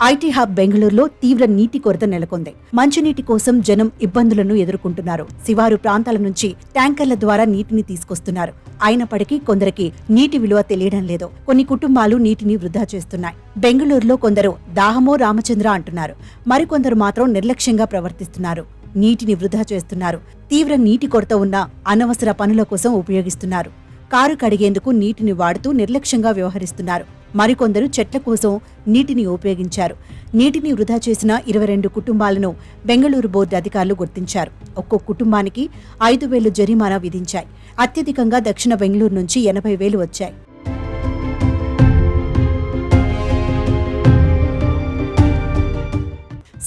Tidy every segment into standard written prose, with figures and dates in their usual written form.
IT hub బెంగళూరులో తీవ్ర నీటి కొరత నెలకొంది. మంచినీటి కోసం జనం ఇబ్బందులను ఎదుర్కొంటున్నారు. శివారు ప్రాంతాల నుంచి ట్యాంకర్ల ద్వారా నీటిని తీసుకొస్తున్నారు. అయినప్పటికీ కొందరికి నీటి విలువ తెలియడం లేదు. కొన్ని కుటుంబాలు నీటిని వృధా చేస్తున్నాయి. బెంగళూరులో కొందరు దాహమో రామచంద్ర అంటున్నారు. మరికొందరు మాత్రం నిర్లక్ష్యంగా ప్రవర్తిస్తున్నారు. నీటిని వృధా చేస్తున్నారు. తీవ్ర నీటి కొరత ఉన్న అనవసర పనుల కోసం ఉపయోగిస్తున్నారు. కారు కడిగేందుకు నీటిని వాడుతూ నిర్లక్ష్యంగా వ్యవహరిస్తున్నారు. మరికొందరు చెట్ల కోసం నీటిని ఉపయోగించారు. నీటిని వృధా చేసిన 22 కుటుంబాలను బెంగళూరు బోర్డు అధికారులు గుర్తించారు. ఒక్కో కుటుంబానికి 5,000 జరిమానా విధించాయి. అత్యధికంగా దక్షిణ బెంగళూరు నుంచి 80,000 వచ్చాయి.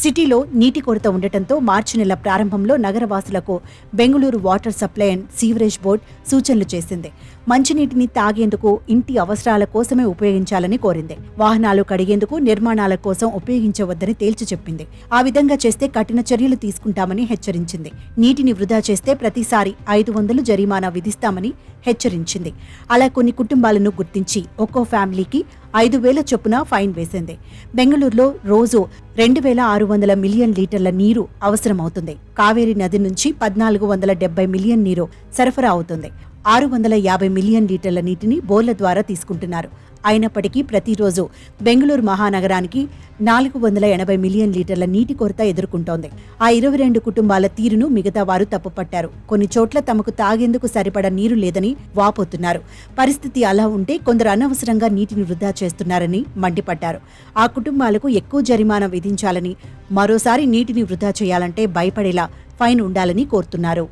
సిటీలో నీటి కొరత ఉండటంతో మార్చి నెల ప్రారంభంలో నగరవాసులకు Bengaluru water supply and sewerage board సూచనలు చేసింది. మంచినీటిని తాగేందుకు, ఇంటి అవసరాల కోసమే ఉపయోగించాలని కోరింది. వాహనాలు కడిగేందుకు, నిర్మాణాల కోసం ఉపయోగించవద్దని తేల్చి చెప్పింది. ఆ విధంగా చేస్తే కఠిన చర్యలు తీసుకుంటామని హెచ్చరించింది. నీటిని వృధా చేస్తే ప్రతిసారి 500 జరిమానా విధిస్తామని హెచ్చరించింది. అలా కొన్ని కుటుంబాలను గుర్తించి ఒక్కో ఫ్యామిలీకి 5,000 చొప్పున ఫైన్ వేసింది. బెంగళూరులో రోజు 2,600 మిలియన్ లీటర్ల నీరు అవసరమవుతుంది. కావేరీ నది నుంచి 1,470 మిలియన్ నీరు సరఫరా అవుతుంది. 650 మిలియన్ లీటర్ల నీటిని బోర్ల ద్వారా తీసుకుంటున్నారు. అయినప్పటికీ ప్రతిరోజు బెంగళూరు మహానగరానికి 480 మిలియన్ లీటర్ల నీటి కొరత ఎదుర్కొంటోంది. ఆ 22 కుటుంబాల తీరును మిగతా వారు తప్పుపట్టారు. కొన్ని చోట్ల తమకు తాగేందుకు సరిపడా నీరు లేదని వాపోతున్నారు. పరిస్థితి అలా ఉంటే కొందరు అనవసరంగా నీటిని వృధా చేస్తున్నారని మండిపడ్డారు. ఆ కుటుంబాలకు ఎక్కువ జరిమానా విధించాలని, మరోసారి నీటిని వృధా చేయాలంటే భయపడేలా ఫైన్ ఉండాలని కోరుతున్నారు.